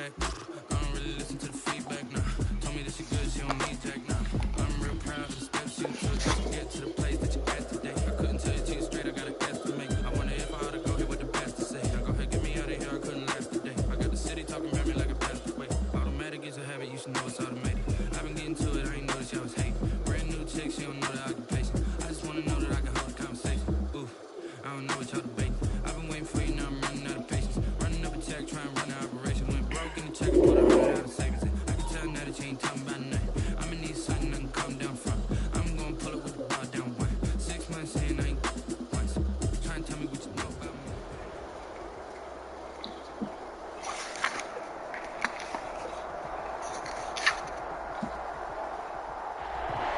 back. I don't really listen to the feedback, nah. Told me that she good, she don't need Jack, nah. I'm real proud of the steps you took to get to the place that you at today. I couldn't tell you to you straight, I got a estimate. I wonder if I ought to go here with the best to say. Now go ahead, get me out of here, I couldn't last today. I got the city talking about me like a best way. Automatic is a habit, you should know it's automated. I've been getting to it, I ain't noticed y'all was hating. Brand new chick, she don't know the occupation. I just wanna know that I can hold a conversation. Ooh, I don't know what y'all debating. I've been waiting for you, now I'm running out of patience. Running up a check, trying to run an operation. Went broke in the check, but I ran out of savings. I can tell now that you ain't talking about nothing. I'ma need something that can calm down front. I'm gonna pull up with the ball down one. 6 months saying I ain't once. Try and tell me what you know about me.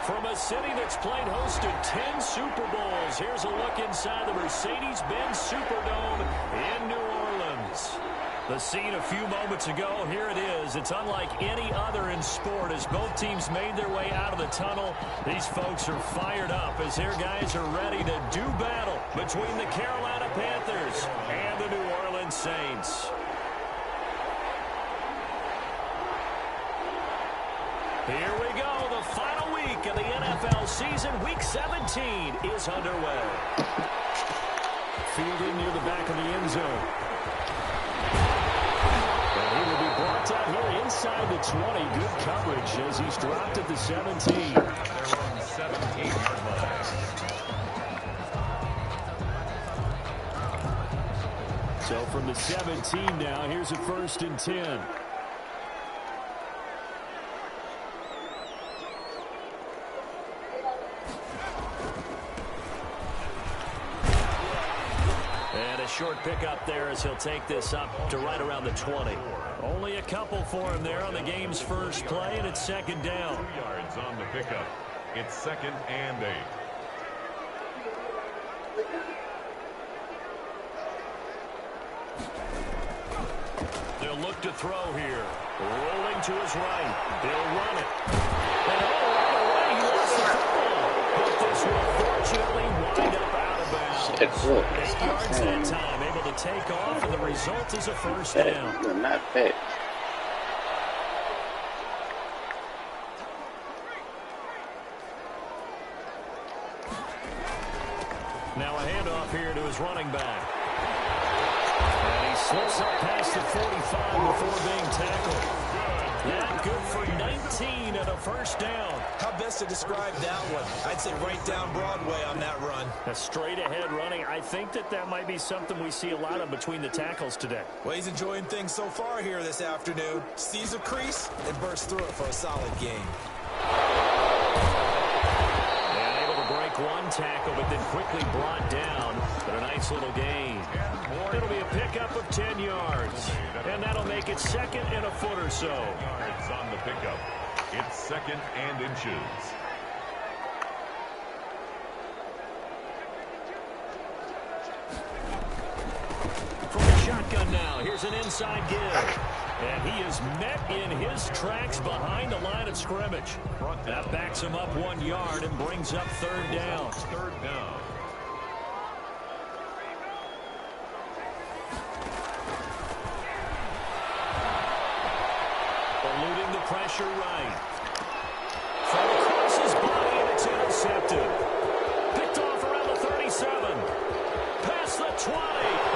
From a city that's played host to 10 Super Bowls, here's a look inside the Mercedes-Benz Superdome in New Orleans. The scene a few moments ago, here it is. It's unlike any other in sport as both teams made their way out of the tunnel. These folks are fired up as their guys are ready to do battle between the Carolina Panthers and the New Orleans Saints. Here we go. The final week of the NFL season. Week 17 is underway. Fielding near the back of the end zone. And he will be brought down here inside the 20. Good coverage as he's dropped at the 17. They're on the 17-yard line. So from the 17 now, here's a 1st and 10. Short pickup there as he'll take this up to right around the 20. Only a couple for him there on the game's first play, and it's 2nd down. 2 yards on the pickup. It's 2nd and 8. They'll look to throw here. Rolling to his right. He'll run it. And right away he lost the football. But this will fortunately wind up out of bounds. 8 yards that time, able to take off, and the result is a 1st down. Not bad. Now a handoff here to his running back. And he slips up past the 45 before being tackled. That good for 19 and a 1st down. How best to describe that one? I'd say right down Broadway on that run. A straight ahead running. I think that might be something we see a lot of between the tackles today. Well, he's enjoying things so far here this afternoon. Sees a crease and bursts through it for a solid game. And able to break one tackle, but then quickly brought down. But a nice little gain. It'll be a pickup of 10 yards. And that'll make it 2nd and a foot or so. Yards on the pickup. It's 2nd and inches. From the shotgun now, here's an inside give. And he is met in his tracks behind the line of scrimmage. That backs him up 1 yard and brings up 3rd down. 3rd down. Eluding the pressure right. From across his body, and it's intercepted. Picked off around the 37. Past the 20.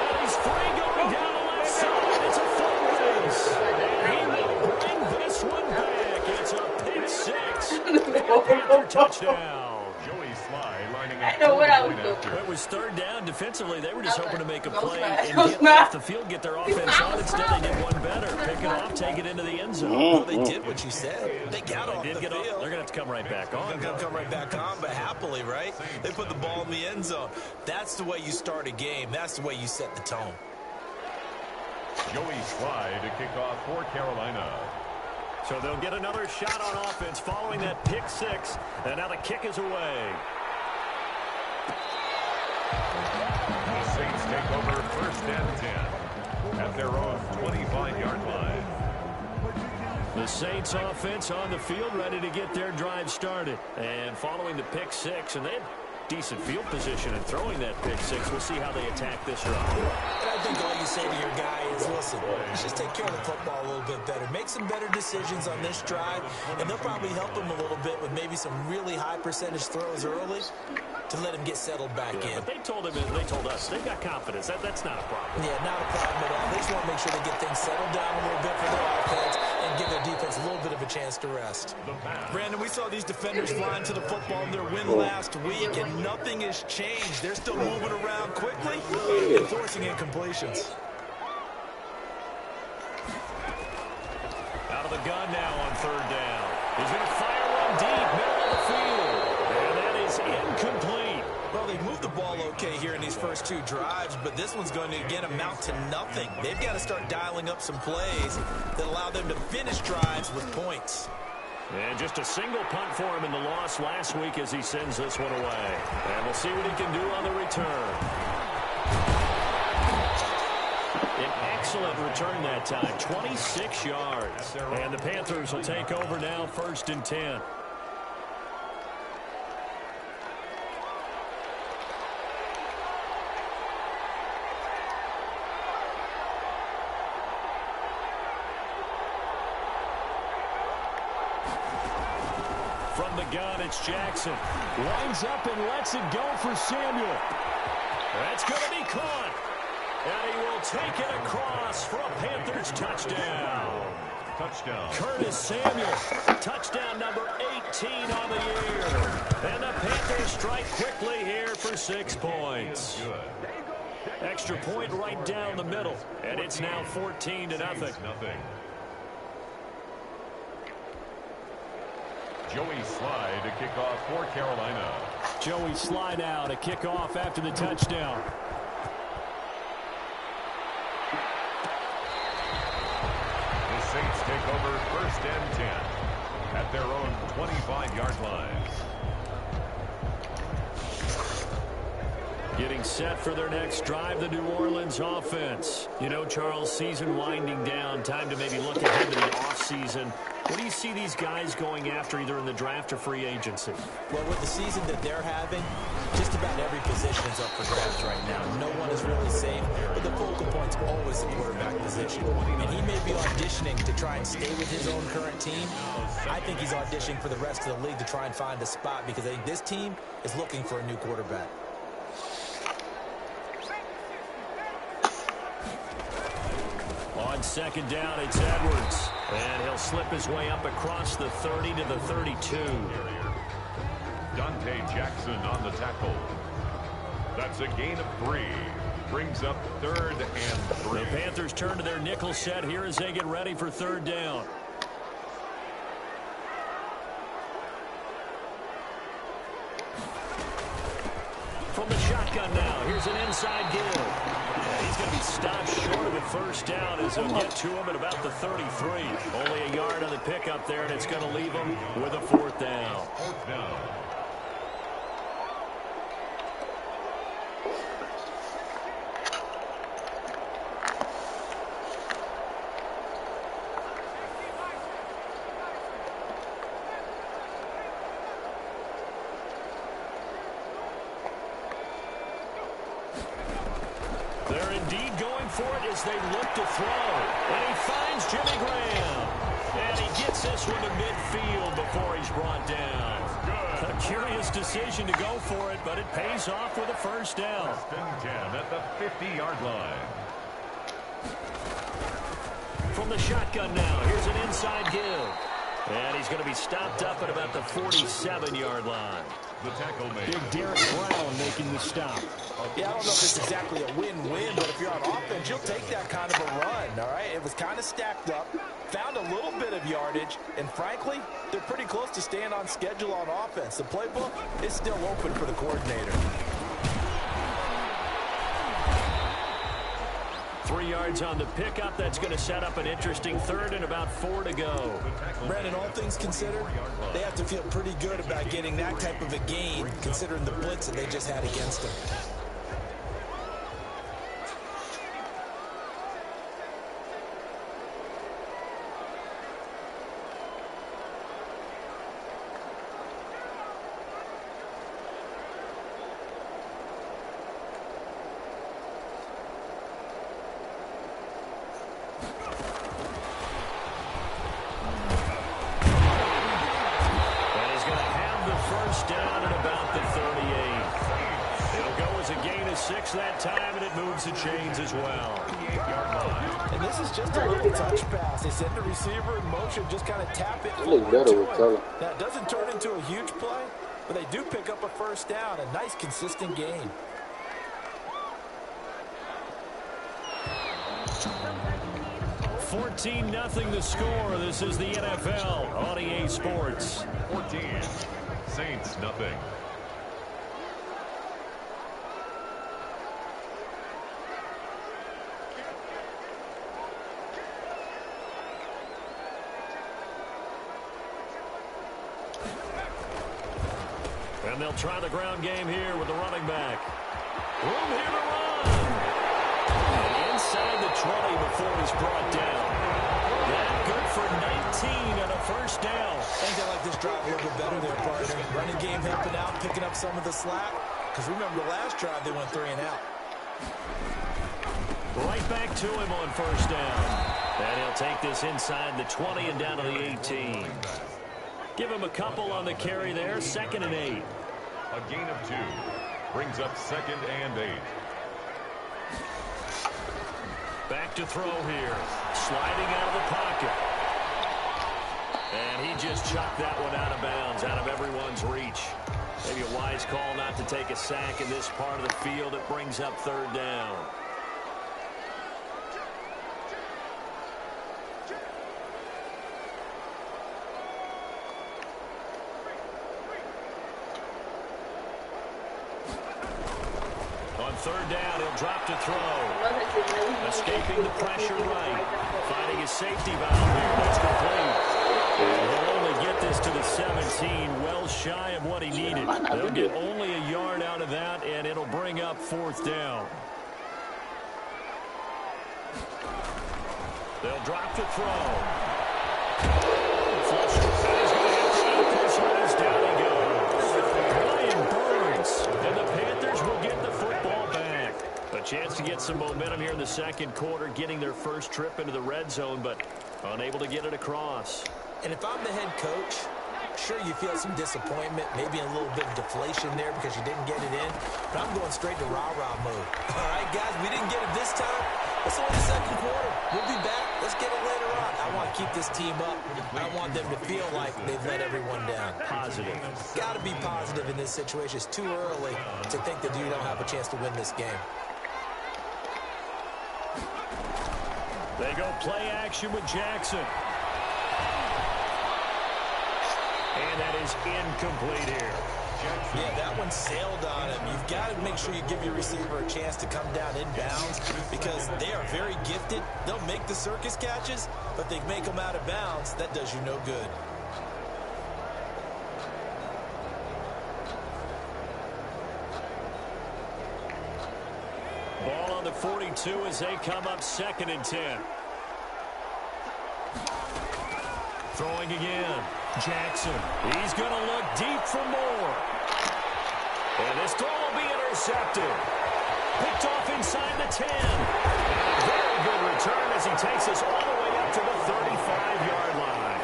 And he's free going down the left side. It's a foot race. And he will bring this one back. It's a pick 6. And a Panther touchdown. Joey Sly lining I up. know what I was doing. It was 3rd down. Defensively, they were just hoping to make a play and get off the field, get their offense on. Instead, they did one better. Pick it off, take it into the end zone. Well, they did what you said. They got off the They're field. going to have to come right back on. They'll come right back on, but happily, right? They put the ball in the end zone. That's the way you start a game. That's the way you set the tone. Joey Sly to kick off for Carolina. So they'll get another shot on offense following that pick 6. And now the kick is away. The Saints take over 1st and 10 at their own 25-yard line. The Saints offense on the field ready to get their drive started. And following the pick 6, and they had decent field position and throwing that pick 6. We'll see how they attack this run. And I I think all you say to your guy is, listen, let's just take care of the football a little bit better. Make some better decisions on this drive, and they'll probably help him a little bit with maybe some really high percentage throws early to let him get settled back in. But they told us, they've got confidence. That's not a problem. Yeah, not a problem at all. They just want to make sure they get things settled down a little bit for their offense and give their defense a little bit of a chance to rest. Brandon, we saw these defenders flying to the football in their win last week, and nothing has changed. They're still moving around quickly and forcing incompletions. Out of the gun now on third down. He's going to fire one deep, middle of the field. And that is incomplete. Well, they've moved the ball okay here in these first two drives, but this one's going to, again, amount to nothing. They've got to start dialing up some plays that allow them to finish drives with points. And just a single punt for him in the loss last week as he sends this one away. And we'll see what he can do on the return. An excellent return that time, 26 yards. And the Panthers will take over now, 1st and 10. From the gun, it's Jackson. Lines up and lets it go for Samuel. That's going to be caught. And he will take it across for a Panthers touchdown. Touchdown. Curtis Samuel, touchdown number 18 on the year. And the Panthers strike quickly here for 6 points. Extra point right down the middle. And it's now 14-0. Joey Slye to kick off for Carolina. Joey Slye now to kick off after the touchdown. The Saints take over 1st and 10 at their own 25-yard line. Getting set for their next drive, the New Orleans offense. You know, Charles, season winding down, time to maybe look ahead to the offseason. What do you see these guys going after either in the draft or free agency? Well, with the season that they're having, just about every position is up for grabs right now. No one is really safe, but the focal point's always the quarterback position. And he may be auditioning to try and stay with his own current team. I think he's auditioning for the rest of the league to try and find a spot because I think this team is looking for a new quarterback. On 2nd down, it's Edwards. And he'll slip his way up across the 30 to the 32. Dante Jackson on the tackle. That's a gain of 3. Brings up 3rd and 3. The Panthers turn to their nickel set here as they get ready for 3rd down. From the shotgun now, here's an inside give. He's going to be stopped short of the 1st down as he'll get to him at about the 33. Only a yard on the pickup there, and it's going to leave him with a 4th down. 4th down. They're indeed going for it as they look to throw. And he finds Jimmy Graham. And he gets this one to midfield before he's brought down. A curious decision to go for it, but it pays off with a 1st down. 1st and 10 at the 50-yard line. From the shotgun now, here's an inside give. And he's going to be stopped up at about the 47-yard line. The tackle made. Big Derek Brown making the stop. Yeah, I don't know if it's exactly a win-win, but if you're on offense, you'll take that kind of a run, all right? It was kind of stacked up, found a little bit of yardage, and frankly, they're pretty close to staying on schedule on offense. The playbook is still open for the coordinator. 3 yards on the pickup. That's going to set up an interesting 3rd and about 4 to go. Brandon, all things considered, they have to feel pretty good about getting that type of a gain, considering the blitz that they just had against them. 6 that time, and it moves the chains as well. And this is just a little touch pass. They send the receiver in motion, just kind of tap it It looks forward better to with him. color. Now, it doesn't turn into a huge play, but they do pick up a first down. A nice, consistent gain. $14-0 the score. This is the NFL on EA Sports. 14. Saints, nothing. And they'll try the ground game here with the running back. Room here to run. And inside the 20 before he's brought down. That good for 19 and a first down. I think they like this drive a little bit better there, partner. Running game helping out, picking up some of the slack. Because remember the last drive, they went 3 and out. Right back to him on first down. And he'll take this inside the 20 and down to the 18. Give him a couple on the carry there. 2nd and 8. A gain of 2. Brings up 2nd and 8. Back to throw here. Sliding out of the pocket. And he just chucked that one out of bounds, out of everyone's reach. Maybe a wise call not to take a sack in this part of the field. It brings up 3rd down. On 3rd down, he'll drop to throw. Escaping the pressure right. Finding his safety valve here. That's complete. And he'll only get this to the 17, well shy of what he needed. They'll get only a yard out of that, and it'll bring up 4th down. They'll drop to throw. Flush. He's going to have to this one. He's down he goes. Brian Burns. And the Panthers will get the football back. A chance to get some momentum here in the 2nd quarter, getting their first trip into the red zone, but unable to get it across. And if I'm the head coach, sure you feel some disappointment, maybe a little bit of deflation there because you didn't get it in, but I'm going straight to rah-rah mode. All right, guys, we didn't get it this time. It's only the 2nd quarter. We'll be back. Let's get it later on. I want to keep this team up. I want them to feel like they've let everyone down. Positive. Got to be positive in this situation. It's too early to think that you don't have a chance to win this game. They go play action with Jackson. And that is incomplete here. Yeah, that one sailed on him. You've got to make sure you give your receiver a chance to come down inbounds because they are very gifted. They'll make the circus catches, but they make them out of bounds. That does you no good. Ball on the 42 as they come up 2nd and 10. Throwing again. Jackson. He's going to look deep for more. And this throw will be intercepted. Picked off inside the 10. And a very good return as he takes us all the way up to the 35-yard line.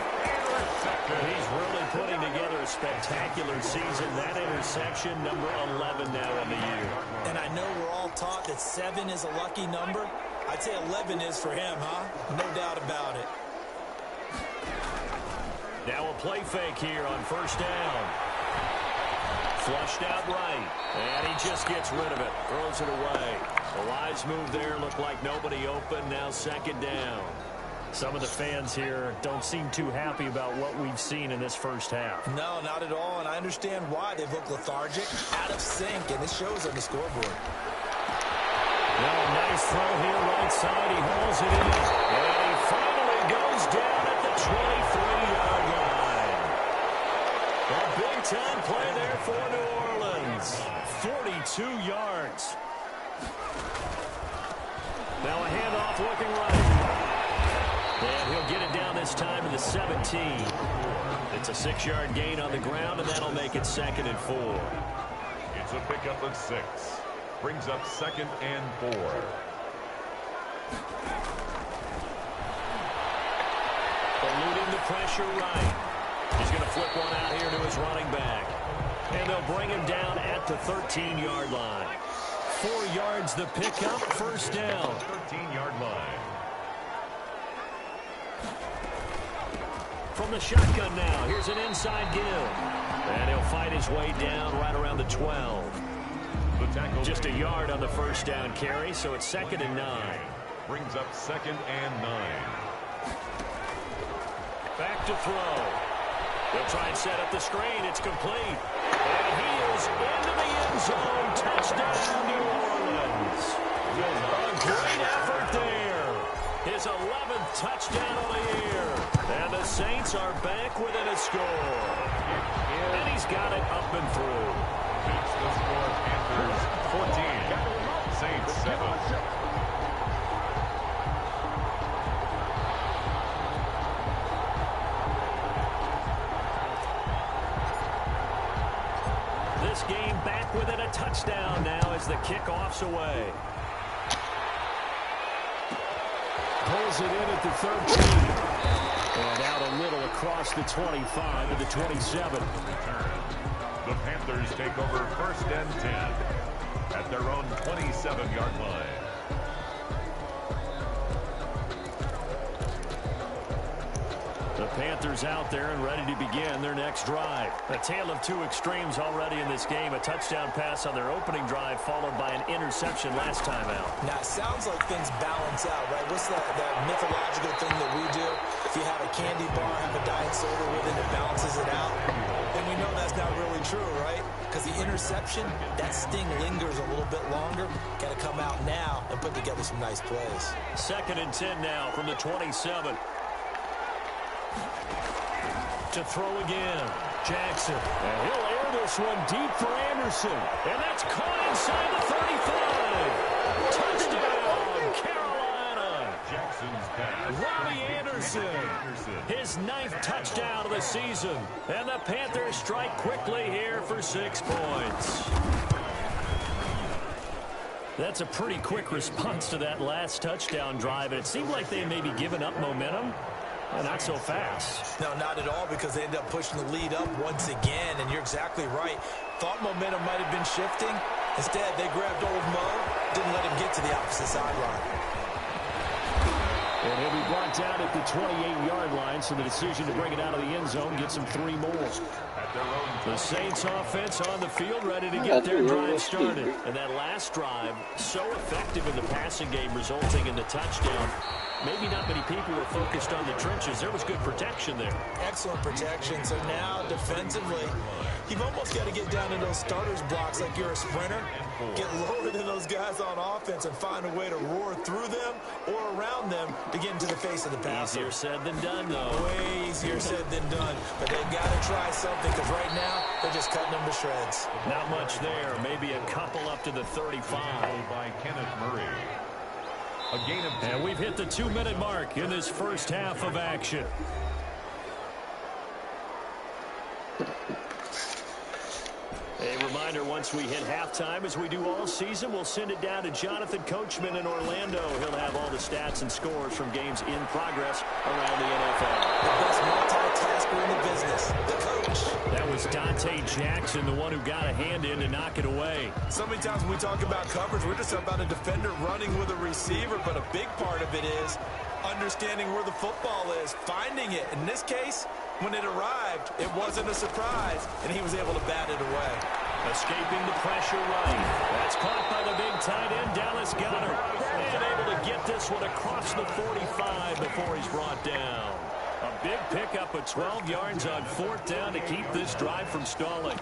He's really putting together a spectacular season. That interception, number 11 now in the year. And I know we're all taught that 7 is a lucky number. I'd say 11 is for him, huh? No doubt about it. Now a play fake here on first down. Flushed out right. And he just gets rid of it. Throws it away. A wise move there. Looked like nobody open. Now 2nd down. Some of the fans here don't seem too happy about what we've seen in this first half. No, not at all. And I understand why. They've looked lethargic, out of sync, and this shows on the scoreboard. Well, nice throw here right side. He hauls it in. And he finally goes down at the 23-yard line. A big-time play there for New Orleans. 42 yards. Now a handoff looking right. And he'll get it down this time to the 17. It's a 6-yard gain on the ground, and that'll make it 2nd and 4. It's a pickup of 6. Brings up 2nd and 4. Eluding the pressure right. He's going to flip one out here to his running back. And they'll bring him down at the 13-yard line. 4 yards the pickup, first down. 13-yard line. From the shotgun now, here's an inside give. And he'll fight his way down right around the 12. The tackle Just a yard on the first down carry, so it's 2nd and 9. brings up 2nd and 9. Back to throw. They'll try and set up the screen. It's complete. And he is into the end zone. Touchdown, New Orleans. A great effort there. His 11th touchdown of the year. And the Saints are back within a score. And he's got it up and through. Keeps the score. Panthers 14. Saints 7. This game back within a touchdown now as the kickoff's away. Pulls it in at the 13. And out a little across the 25 to the 27. The Panthers take over 1st and 10 at their own 27-yard line. The Panthers out there and ready to begin their next drive. A tale of two extremes already in this game. A touchdown pass on their opening drive followed by an interception last time out. Now, it sounds like things balance out, right? What's that mythological thing that we do? If you have a candy bar, have a diet soda with it, it balances it out. And we know that's not really true, right? Because the interception, that sting lingers a little bit longer. Got to come out now and put together some nice plays. 2nd and 10 now from the 27. To throw again. Jackson. And he'll air this one deep for Anderson. And that's caught inside the 35. Touchdown, Carolina. Jackson's pass. Robbie Anderson. His 9th touchdown of the season. And the Panthers strike quickly here for 6 points. That's a pretty quick response to that last touchdown drive. And it seemed like they may be giving up momentum. Well, not so fast. No, not at all, because they end up pushing the lead up once again, and you're exactly right. Thought momentum might have been shifting. Instead, they grabbed old Mo, didn't let him get to the opposite sideline. And he'll be brought down at the 28-yard line, so the decision to bring it out of the end zone gets him 3 more. The Saints offense on the field ready to get their drive started. And that last drive, so effective in the passing game, resulting in the touchdown. Maybe not many people were focused on the trenches. There was good protection there. Excellent protection. So now, defensively, you've almost got to get down in those starters blocks like you're a sprinter. Get lower than those guys on offense and find a way to roar through them or around them to get into the face of the passer. Easier said than done, though. Way easier said than done. But they've got to try something, because right now, they're just cutting them to shreds. Not much there. Maybe a couple up to the 35. By Kenneth Murray. A gain of 2. And we've hit the 2-minute mark in this first half of action. A reminder, once we hit halftime, as we do all season, we'll send it down to Jonathan Coachman in Orlando. He'll have all the stats and scores from games in progress around the NFL. The best multitasker in the business, the coach. That was Dante Jackson, the one who got a hand in to knock it away. So many times when we talk about coverage, we're just about a defender running with a receiver, but a big part of it is understanding where the football is, finding it. In this case, when it arrived, it wasn't a surprise, and he was able to bat it away. Escaping the pressure right. That's caught by the big tight end, Dallas Goedert. And able to get this one across the 45 before he's brought down. A big pickup of 12 yards on 4th down to keep this drive from stalling.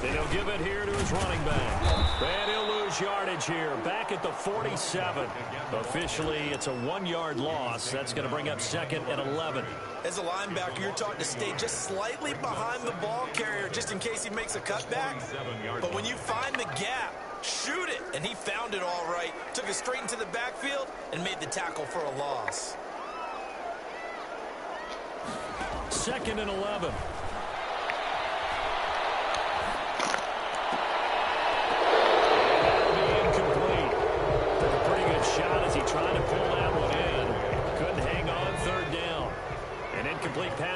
And he'll give it here to his running back. And he'll lose yardage here. Back at the 47. Officially, it's a 1-yard loss. That's going to bring up 2nd and 11. As a linebacker, you're taught to stay just slightly behind the ball carrier just in case he makes a cutback. But when you find the gap, shoot it. And he found it all right. Took it straight into the backfield and made the tackle for a loss. 2nd and 11.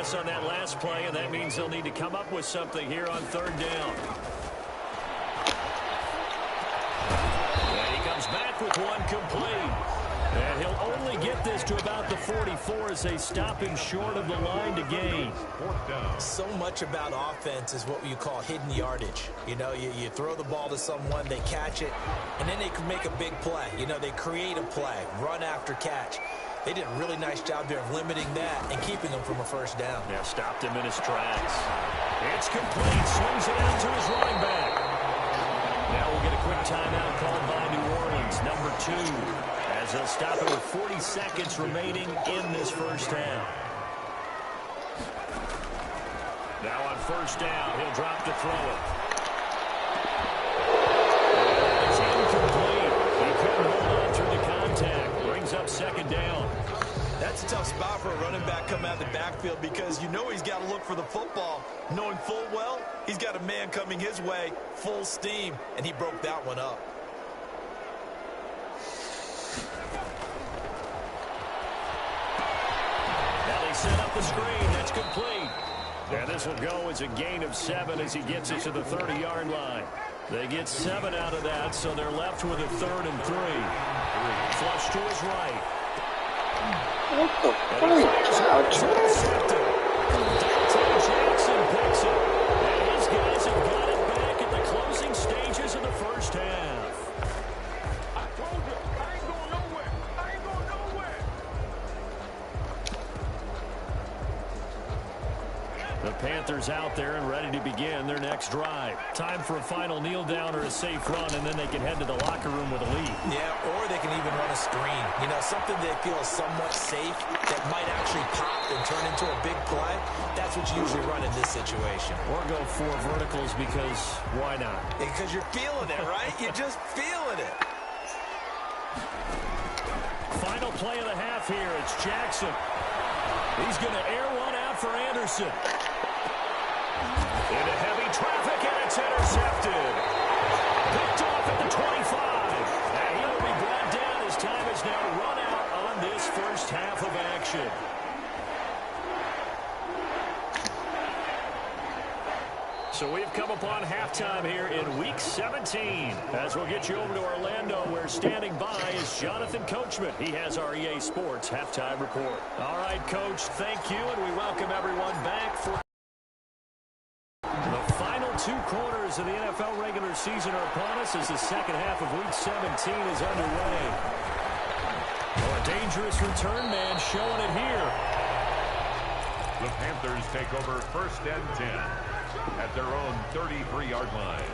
pass on that last play, and that means they'll need to come up with something here on third down. And he comes back with one complete. And he'll only get this to about the 44 as they stop him short of the line to gain. So much about offense is what you call hidden yardage. You know, you throw the ball to someone, they catch it, and then they can make a big play. You know, they create a play, run after catch. They did a really nice job there of limiting that and keeping him from a first down. Yeah, stopped him in his tracks. It's complete. Swings it out to his running back. Now we'll get a quick timeout called by New Orleans, number 2. As they'll stop it with 40 seconds remaining in this first half. Now on first down, he'll drop to throw it. It's incomplete. He couldn't hold on through the contact. Brings up second down. That's a tough spot for a running back coming out of the backfield because you know he's got to look for the football, knowing full well he's got a man coming his way, full steam, and he broke that one up. Set up the screen. That's complete. And this will go as a gain of 7 as he gets it to the 30-yard line. They get 7 out of that, so they're left with a 3rd and 3. Flush to his right. What the fuck? Dante Jackson picks it. And his guys have got it back at the closing stages of the first half. I told you, I ain't going nowhere. I ain't going nowhere. The Panthers out there and ready to begin their next drive. Time for a final kneel down or a safe run, and then they can head to the locker room with a lead. Yeah, or they can even run a screen. You know, something they feel is somewhat safe that might actually pop and turn into a big play. That's what you usually run in this situation. Or go 4 verticals because why not? Because you're feeling it, right? You're just feeling it. Final play of the half here. It's Jackson. He's going to air one out for Anderson. Into heavy traffic, and it's intercepted. Picked off at the 25. And he will be brought down. His time is now run out on this first half of action. So we've come upon halftime here in Week 17. As we'll get you over to Orlando, where standing by is Jonathan Coachman. He has our EA Sports halftime report. All right, Coach, thank you, and we welcome everyone back for the final 2 quarters of the NFL regular season are upon us as the second half of Week 17 is underway. Oh, a dangerous return man showing it here. The Panthers take over 1st and 10 at their own 33-yard line.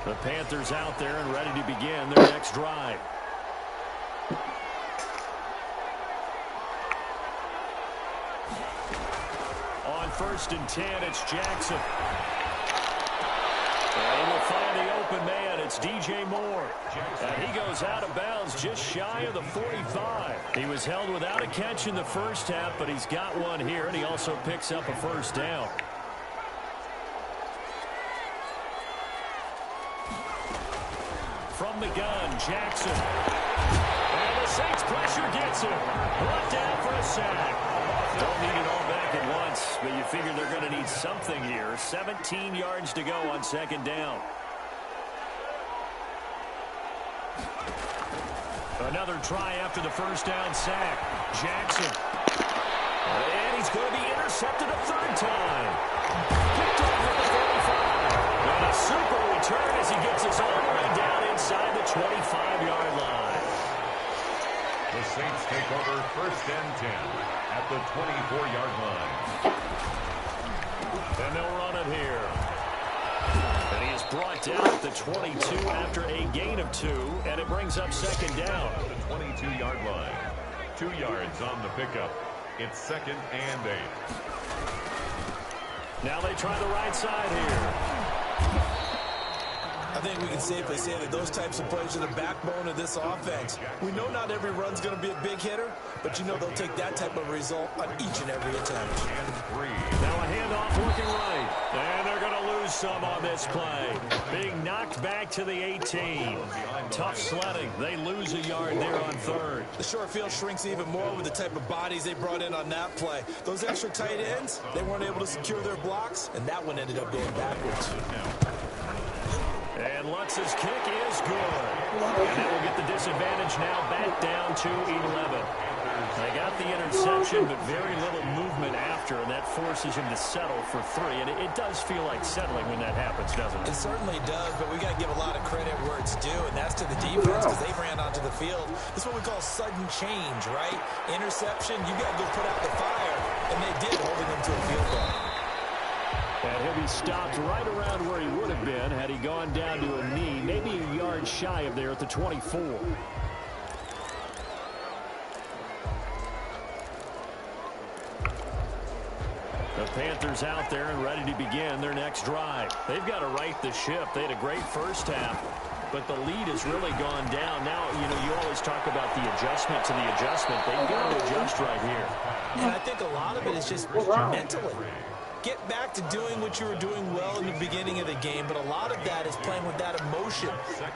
The Panthers out there and ready to begin their next drive. On 1st and 10, it's Jackson. And he'll find the open man. It's DJ Moore. And he goes out of bounds just shy of the 45. He was held without a catch in the first half, but he's got one here, and he also picks up a first down. From the gun, Jackson. And the Saints pressure gets him. Brought down for a sack. Don't need it all back at once, but you figure they're going to need something here. 17 yards to go on 2nd down. Another try after the first down sack. Jackson. And he's going to be intercepted a 3rd time. Picked off at the 45. And a super return as he gets us all the way down inside the 25-yard line. The Saints take over 1st and 10 at the 24-yard line. And they'll run it here. And he is brought down at the 22 after a gain of 2, and it brings up 2nd down. The 22-yard line. 2 yards on the pickup. It's 2nd and 8. Now they try the right side here. I think we can safely say that those types of plays are the backbone of this offense. We know not every run's going to be a big hitter, but you know they'll take that type of result on each and every attempt. Now a handoff looking right. And they're going to lose some on this play. Being knocked back to the 18. Tough sledding. They lose a yard there on third. The short field shrinks even more with the type of bodies they brought in on that play. Those extra tight ends, they weren't able to secure their blocks, and that one ended up going backwards. And Lutz's kick is good. And that will get the disadvantage now back down to 11. They got the interception, but very little movement after, and that forces him to settle for 3. And it does feel like settling when that happens, doesn't it? It certainly does, but we got to give a lot of credit where it's due, and that's to the defense because they ran onto the field. This is what we call sudden change, right? Interception, you got to go put out the fire, and they did, holding them to a field goal. And he'll be stopped right around where he would have been had he gone down to a knee, maybe a yard shy of there at the 24. The Panthers out there and ready to begin their next drive. They've got to right the ship. They had a great first half, but the lead has really gone down. Now, you always talk about the adjustment to the adjustment. They've got to adjust right here. And I think a lot of it is just mentally. Get back to doing what you were doing well in the beginning of the game, but a lot of that is playing with that emotion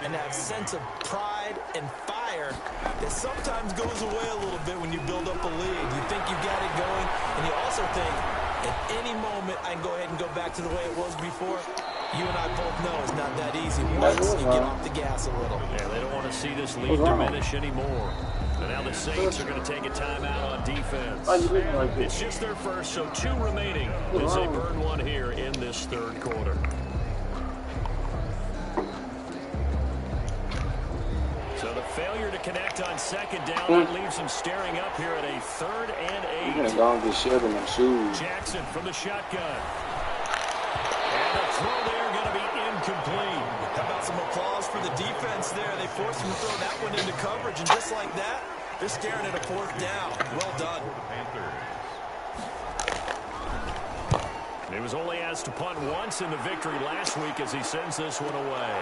and that sense of pride and fire that sometimes goes away a little bit when you build up a lead. You think you got it going, and you also think at any moment I can go ahead and go back to the way it was before. You and I both know it's not that easy once you get off the gas a little. Yeah, they don't want to see this lead diminish anymore. And now the Saints are going to take a timeout on defense. It's just their first, so 2 remaining as they burn one here in this third quarter. So the failure to connect on second down, that leaves them staring up here at a 3rd and 8. Jackson from the shotgun. And the throw there going to be incomplete. How about some applause for the defense there? They forced him to throw that one into coverage, and just like that, they're staring at a 4th down. Well done. He was only asked to punt once in the victory last week as he sends this one away.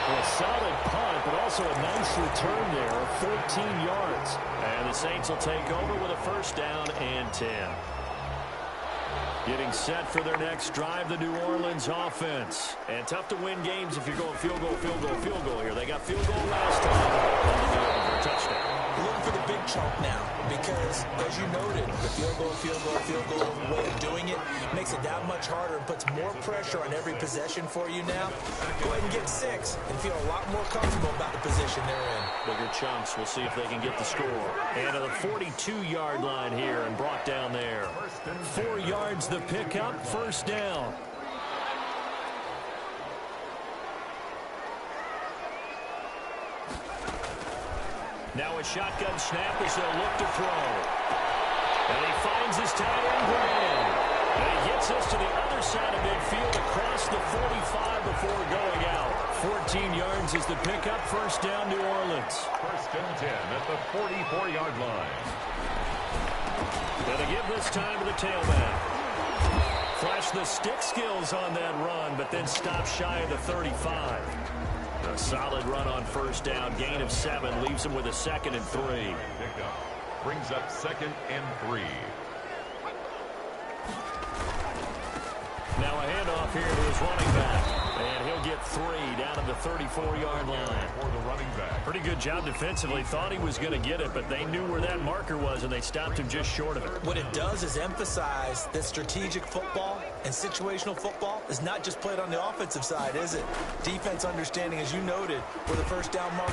A solid punt, but also a nice return there of 14 yards. And the Saints will take over with a 1st down and 10. Getting set for their next drive, the New Orleans offense. And tough to win games if you're going field goal, field goal, field goal here. They got field goal last time. And they're looking for a touchdown. Looking for the big chunk now because, as you noted, the field goal way of doing it makes it that much harder and puts more pressure on every possession for you now. Go ahead and get 6 and feel a lot more comfortable about the position they're in. Bigger chunks. We'll see if they can get the score. And to the 42-yard line here and brought down there. 4 yards the pickup, 1st down. Now a shotgun snap as they'll look to throw. And he finds his tight end Graham. And he gets us to the other side of midfield across the 45 before going out. 14 yards is the pickup. 1st down, New Orleans. 1st and 10 at the 44-yard line. Gonna give this time to the tailback. Flash the stick skills on that run, but then stop shy of the 35. A solid run on 1st down. Gain of 7 leaves him with a 2nd and 3. Pickup brings up 2nd and 3. Now a handoff here to his running back. And he'll get 3 down at the 34-yard line. For the running back. Pretty good job defensively. Thought he was going to get it, but they knew where that marker was, and they stopped him just short of it. What it does is emphasize that strategic football and situational football is not just played on the offensive side, is it? Defense understanding, as you noted, where the 1st down marker.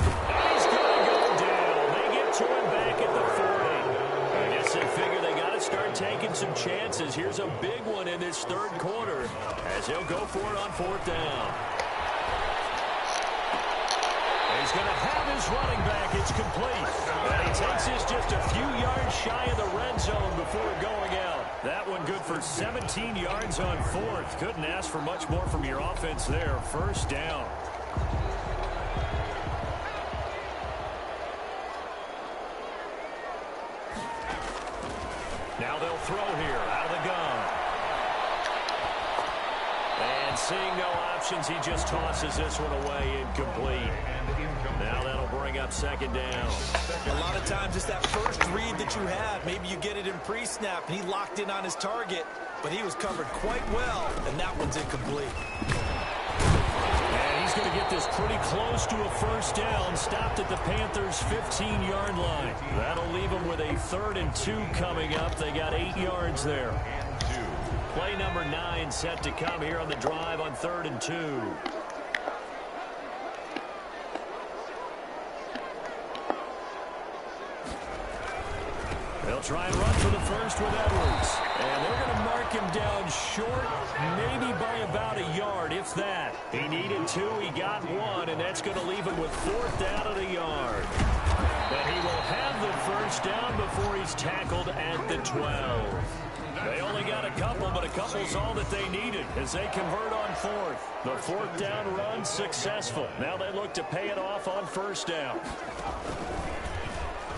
He's going to go down. They get to him back at the 40. I guess they figure they got to start taking some chances. Here's a big one in this 3rd quarter as he'll go for it on 4th down. He's going to have his running back. It's complete. And he takes this just a few yards shy of the red zone before going out. That one good for 17 yards on 4th. Couldn't ask for much more from your offense there. 1st down. Now they'll throw here out of the gun. And seeing no options, he just tosses this one away, incomplete. Now that'll bring up second down. A lot of times it's that first read that you have. Maybe you get it in pre-snap, and he locked in on his target, but he was covered quite well, and that one's incomplete. And he's going to get this pretty close to a first down, stopped at the Panthers' 15-yard line. That'll leave them with a 3rd and 2 coming up. They got 8 yards there. Play number 9 set to come here on the drive on 3rd and 2. They'll try and run for the first with Edwards. And they're going to mark him down short, maybe by about a yard, if that. He needed 2, he got 1, and that's going to leave him with 4th down at a yard. But he will have the first down before he's tackled at the 12. They only got a couple, but a couple's all that they needed as they convert on 4th. The 4th down run successful. Now they look to pay it off on first down.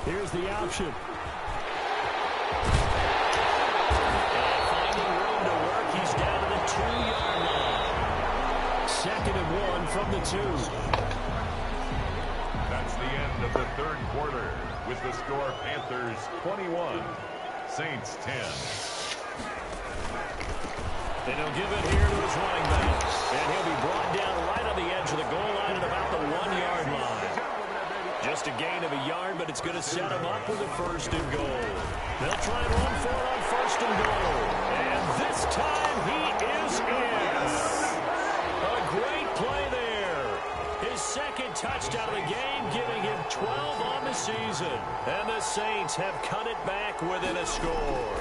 Here's the option. Finding room to work, he's down to the 2-yard line. 2nd and 1 from the 2. That's the end of the 3rd quarter with the score Panthers 21, Saints 10. And he'll give it here to his running back. And he'll be brought down right on the edge of the goal line at about the 1-yard line. Just a gain of a yard, but it's going to set him up with a 1st and goal. They'll try and run for it on 1st and goal. And this time he is in. A great play there. His 2nd touchdown of the game, giving him 12 on the season. And the Saints have cut it back within a score.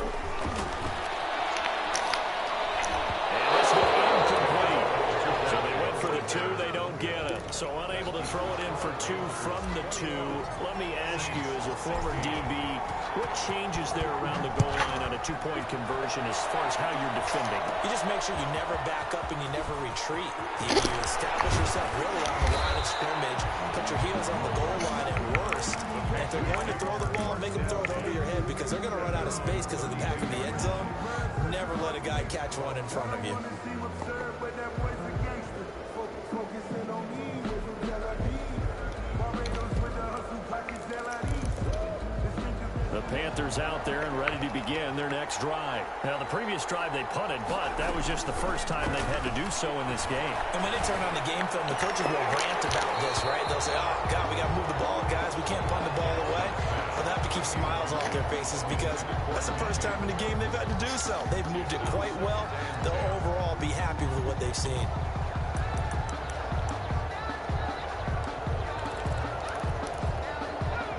For the 2, they don't get it. So unable to throw it in for 2 from the 2. Let me ask you, as a former DB, what changes there around the goal line on a 2-point conversion as far as how you're defending? You just make sure you never back up and you never retreat. You establish yourself really on the line of scrimmage, put your heels on the goal line at worst. And if they're going to throw the ball, make them throw it over your head because they're going to run out of space because of the back of the end zone. Never let a guy catch one in front of you. The Panthers out there and ready to begin their next drive. Now, the previous drive they punted, but that was just the first time they've had to do so in this game. And when they turn on the game film, the coaches will rant about this, right? They'll say, oh, God, we got to move the ball, guys. We can't punt the ball away. But they have to keep smiles off their faces because that's the first time in the game they've had to do so. They've moved it quite well. They'll overall be happy with what they've seen.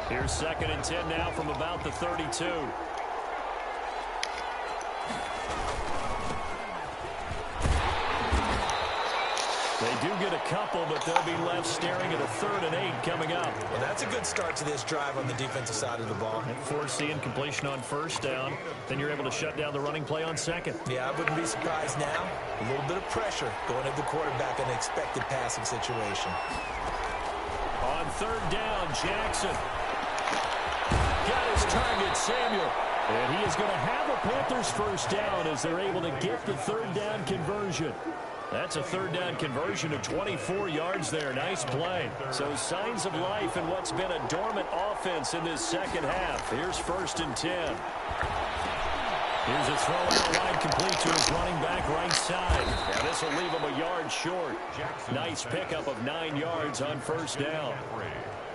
Here's 2nd and 10 now from about the 32. They do get a couple, but they'll be left staring at a 3rd and 8 coming up. Well, that's a good start to this drive on the defensive side of the ball. And force the incompletion on 1st down. Then you're able to shut down the running play on 2nd. Yeah, I wouldn't be surprised now. A little bit of pressure going at the quarterback in an expected passing situation. On 3rd down, Jackson. Got his target, Samuel. And he is going to have a Panthers first down as they're able to get the 3rd down conversion. That's a 3rd down conversion of 24 yards there. Nice play. So signs of life in what's been a dormant offense in this 2nd half. Here's 1st and 10. Here's a throw out wide complete to his running back right side. Now this will leave him a yard short. Nice pickup of 9 yards on 1st down.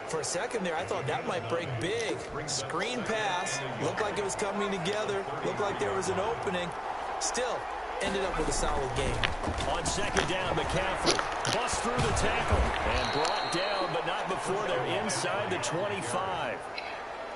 For a second there, I thought that might break big. Screen pass. Looked like it was coming together. Looked like there was an opening. Still, ended up with a solid game. On 2nd down, McCaffrey busts through the tackle and brought down, but not before they're inside the 25.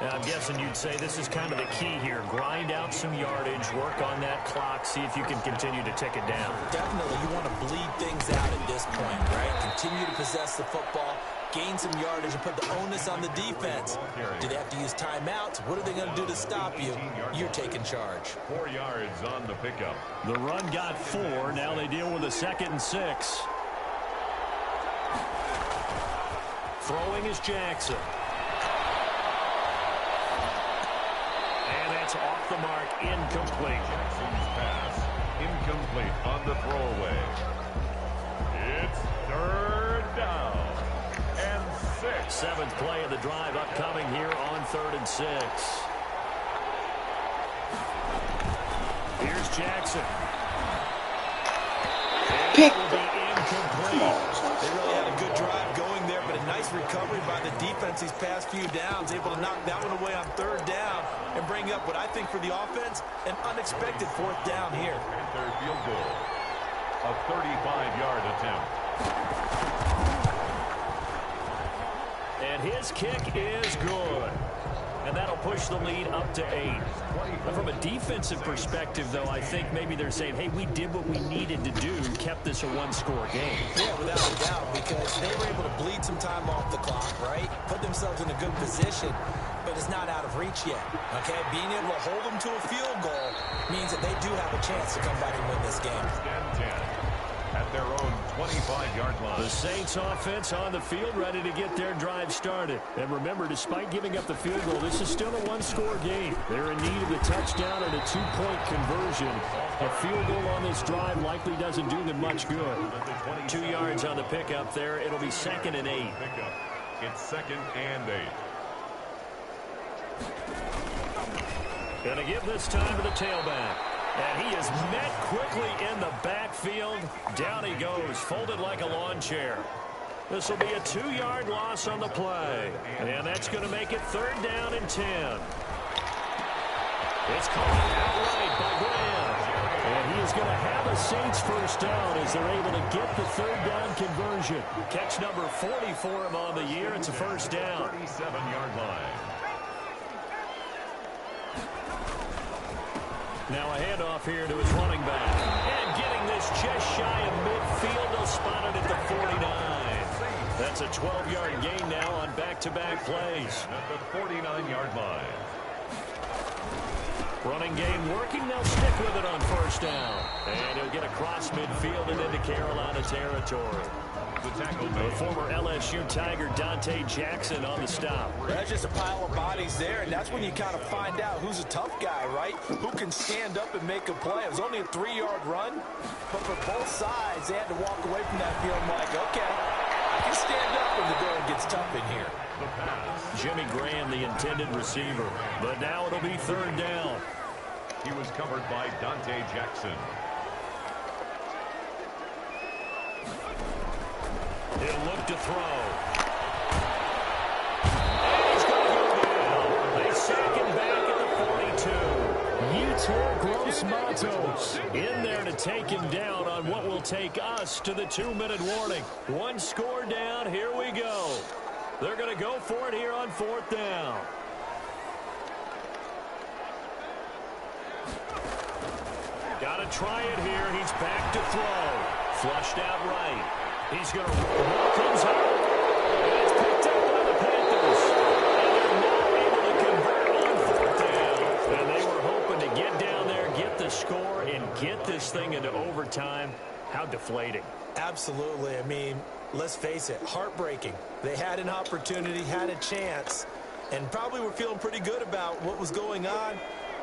Now, I'm guessing you'd say this is kind of the key here. Grind out some yardage, work on that clock, see if you can continue to tick it down. Definitely, you want to bleed things out at this point, right? Continue to possess the football, gain some yardage, and put the onus on the defense. Do they have to use timeouts? What are they going to do to stop you? You're taking charge. 4 yards on the pickup. The run got 4. Now they deal with a 2nd and 6. Throwing is Jackson. And that's off the mark, incomplete. Jackson's pass, incomplete on the throwaway. Third down and 6. Seventh play of the drive upcoming here on 3rd and 6. Here's Jackson. Pick. It will be incomplete. They really had a good drive going there, but a nice recovery by the defense these past few downs, able to knock that one away on 3rd down and bring up what I think for the offense, an unexpected 4th down here. Panther field goal. A 35-yard attempt. And his kick is good. And that'll push the lead up to 8. Now, from a defensive perspective, though, I think maybe they're saying, hey, we did what we needed to do, kept this a one-score game. Yeah, without a doubt, because they were able to bleed some time off the clock, right? Put themselves in a good position, but it's not out of reach yet, okay? Being able to hold them to a field goal means that they do have a chance to come back and win this game. And 10 at their own 25-yard line. The Saints offense on the field, ready to get their drive started. And remember, despite giving up the field goal, this is still a one-score game. They're in need of the touchdown and a 2-point conversion. A field goal on this drive likely doesn't do them much good. 2 yards on the pickup there. It'll be 2nd and 8. It's 2nd and 8. Going to give this time to the tailback. And he is met quickly in the backfield. Down he goes, folded like a lawn chair. This will be a 2-yard loss on the play. And that's going to make it 3rd down and 10. It's caught outright by Graham. And he is going to have a Saints first down as they're able to get the 3rd down conversion. Catch number 40 for him on the year. It's a first down. 37-yard line. Now a handoff here to his running back. And getting this just shy of midfield. They'll spot it at the 49. That's a 12-yard gain now on back-to-back plays. At the 49-yard line. Running game working. They'll stick with it on first down. And he'll get across midfield and into Carolina territory. The tackle The former LSU Tiger Dante Jackson on the stop. That's just a pile of bodies there, and that's when you kind of find out who's a tough guy, right? Who can stand up and make a play. It was only a 3-yard run, but for both sides, they had to walk away from that feeling like, okay, I can stand up when the going gets tough in here. The pass. Jimmy Graham, the intended receiver. But now it'll be 3rd down. He was covered by Dante Jackson. He'll look to throw. He's going to go down. They sack him back at the 42. Yetur Gross-Matos in there to take him down on what will take us to the 2-minute warning. 1 score down. Here we go. They're going to go for it here on 4th down. Got to try it here. He's back to throw. Flushed out right. He's going to roll. Comes out. And it's picked up by the Panthers. And they're not able to convert on 4th down. And they were hoping to get down there, get the score, and get this thing into overtime. How deflating. Absolutely. I mean, let's face it, heartbreaking. They had an opportunity, had a chance, and probably were feeling pretty good about what was going on,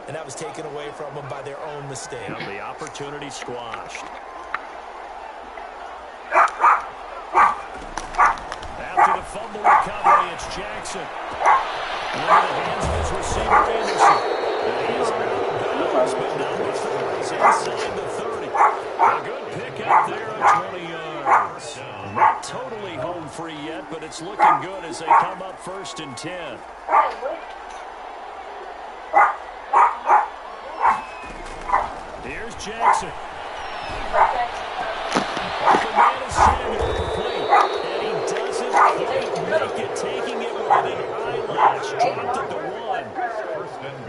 and that was taken away from them by their own mistake. Now the opportunity squashed. After the fumble recovery, it's Jackson. Into the hands of his receiver, Anderson. He's out of bounds, but not before he's inside the 30. A good pick up there on 20 yards. Not totally home free yet, but it's looking good as they come up 1st and 10. Here's Jackson. Open man is Samuel complete. And he doesn't quite make it, taking it with an eyelash. Dropped at the 1.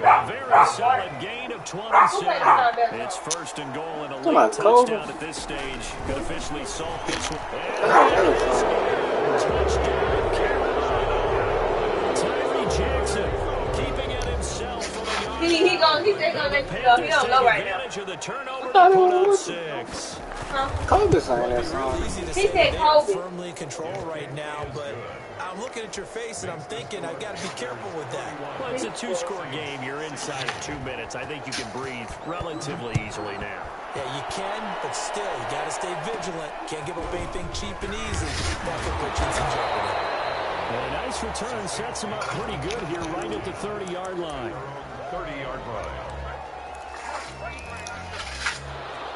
A very solid gain of 27. It's 1st and goal and a late touchdown at this stage. Could officially salt this one. And touchdown, Carolina. Tyree Jackson keeping it himself for the He said he gonna make it go. He don't know right now. advantage of the turnover to put up 6. Kobe sang that Real song. easy to He say said they are Kobe. firmly in control right now, but I'm looking at your face and I'm thinking I've got to be careful with that. Well, it's a 2-score game. You're inside of 2 minutes. I think you can breathe relatively easily now. Yeah, you can, but still, you got to stay vigilant. Can't give up anything cheap and easy. That could put you in some jeopardy. And a nice return sets him up pretty good here right at the 30-yard line. 30-yard line.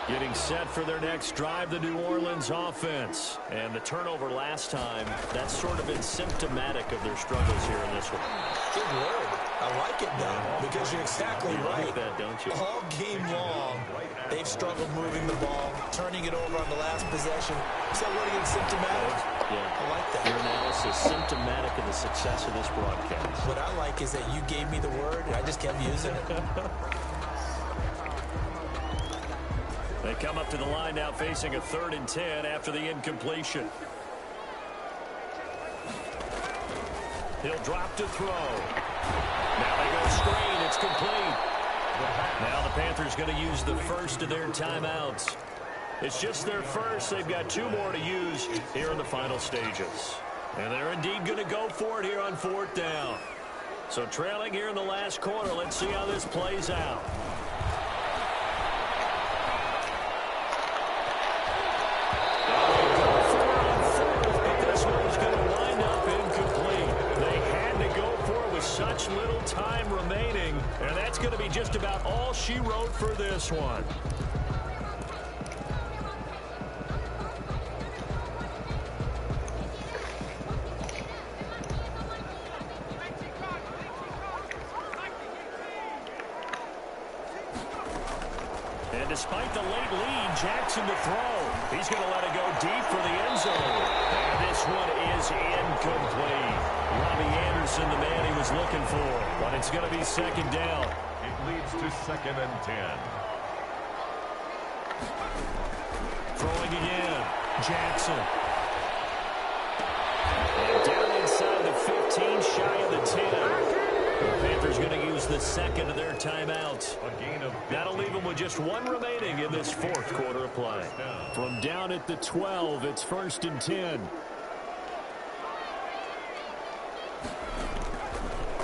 Getting set for their next drive, the New Orleans offense. And the turnover last time, that's sort of been symptomatic of their struggles here in this one. Good word. I like it, though, because you're exactly right. Like that, don't you? All game long, they've struggled moving the ball, turning it over on the last possession. So what again, symptomatic? Yeah. I like that. Your analysis symptomatic of the success of this broadcast. What I like is that you gave me the word, and I just kept using it. They come up to the line now facing a 3rd and 10 after the incompletion. He'll drop to throw. Now they go screen. It's complete. Now the Panthers going to use the first of their timeouts. It's just their first. They've got 2 more to use here in the final stages. And they're indeed going to go for it here on 4th down. So trailing here in the last quarter. Let's see how this plays out. Such little time remaining, and that's going to be just about all she wrote for this one. And despite the late lead, Jackson to throw. He's going to let it go deep for the end zone. And this one is incomplete. Robbie Anderson, the man he was looking for, but it's going to be 2nd down. It leads to 2nd and 10. Throwing again, Jackson. And down inside the 15, shy of the 10. The Panthers going to use the 2nd of their timeouts. A gain of 15. That'll leave them with just 1 remaining in this 4th quarter of play. From down at the 12, it's 1st and 10.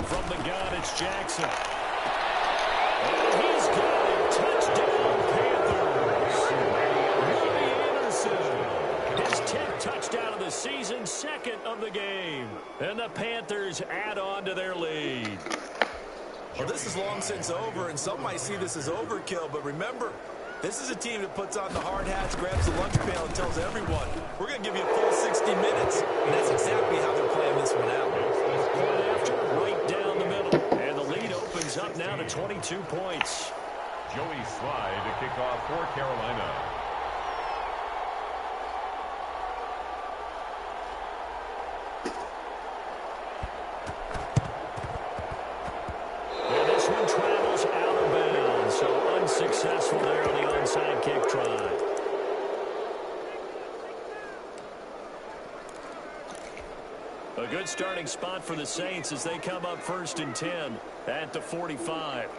From the gun, it's Jackson. And he's got it. Touchdown, Panthers. Robbie Anderson. His 10th touchdown of the season, 2nd of the game. And the Panthers add on to their lead. Well, this is long since over, and some might see this as overkill, but remember, this is a team that puts on the hard hats, grabs the lunch pail, and tells everyone, we're going to give you a full 60 minutes, and that's exactly how they're playing this one out. Point after, right down the middle, and the lead opens up now to 22 points. Joey Slye to kick off for Carolina. And this one travels out of bounds, so unsuccessful there on the onside kick try. A good starting spot for the Saints as they come up 1st and 10 at the 45.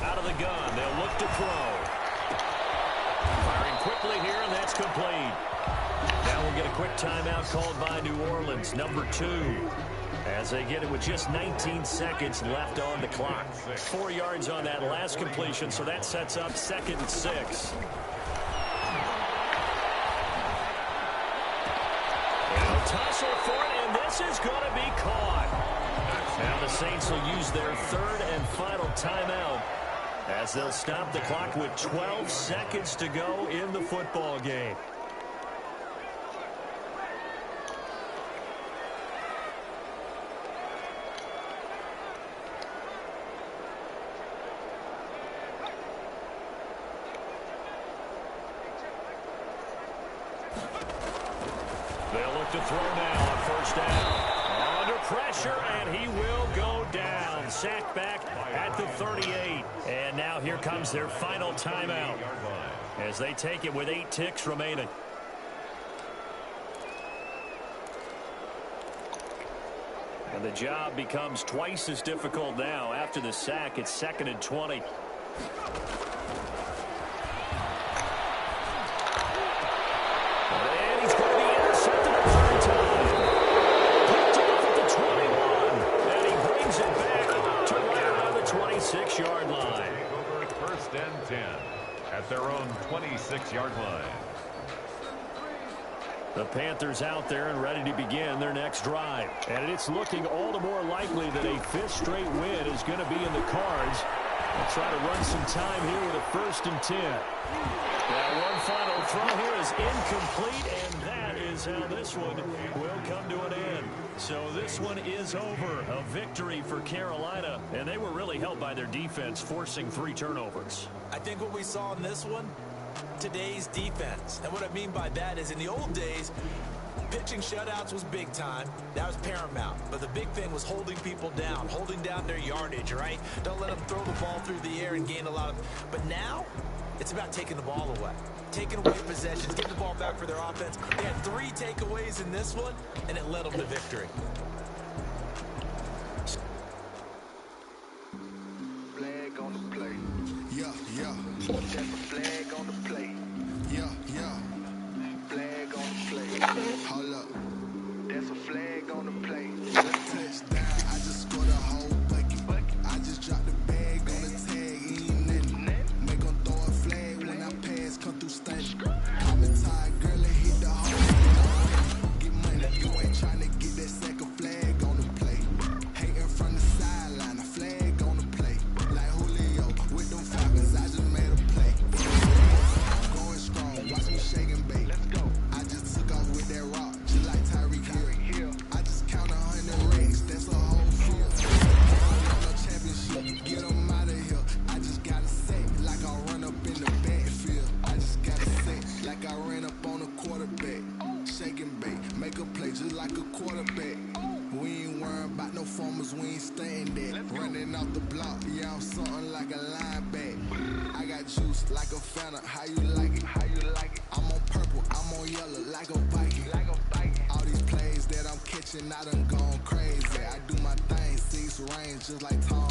Out of the gun, they'll look to throw. Firing quickly here, and that's complete. Now we'll get a quick timeout called by New Orleans, number 2. As they get it with just 19 seconds left on the clock. 4 yards on that last completion, so that sets up 2nd and 6. Tussle for it, and this is going to be caught. Now the Saints will use their 3rd and final timeout as they'll stop the clock with 12 seconds to go in the football game. They'll look to throw now on 1st down. Under pressure, and he will go down. Sacked back at the 38. And now here comes their final timeout as they take it with 8 ticks remaining. And the job becomes twice as difficult now. After the sack, it's 2nd and 20. Picked off at the 21, and he brings it back 26-yard line. The Panthers out there and ready to begin their next drive. And it's looking all the more likely that a fifth straight win is going to be in the cards. They'll try to run some time here with a 1st and 10. Now one final throw here is incomplete, and that is how this one will come to an end. So this one is over. A victory for Carolina, and they were really helped by their defense, forcing 3 turnovers. I think what we saw in this one, today's defense. And what I mean by that is in the old days, pitching shutouts was big time. That was paramount. But the big thing was holding people down, holding down their yardage, right? Don't let them throw the ball through the air and gain a lot of... But now, it's about taking the ball away. Taking away possessions, getting the ball back for their offense. They had 3 takeaways in this one, and it led them to victory. Flag on the play. Yeah, yeah. That's a flag on the play. Yeah, yeah. Flag on the play. Hold up. That's a flag on the play. Touchdown, I just scored a whole bucket. I just dropped the bag on the tag, ain't nothing. Make 'em throw a flag when I pass, come through stunning. I'm a tired girl and hit the hole. Get money, you ain't trying to get that second flag on the play. Hating from the sideline, a flag on the play. Like Julio with them Falcons, I just made a play. Going strong, watch me shake and bake. Let's go. I just took off with that rock, just like Tyreek Hill. I just count 100 racks, that's a whole field. No championship, get 'em out of here. I just gotta say, like I run up in the backfield. I just gotta say, like I ran up on a quarterback. Shake and bake, make a play just like a quarterback. We ain't worrying about no formers, we ain't staying there. Running off the block, yeah, I'm something like a linebacker. I got juice like a Fanta, how you like it? How you like it? I'm on purple, I'm on yellow, like a Viking. Like a Viking. All these plays that I'm catching, I done gone crazy. I do my thing, 6 range, just like Tom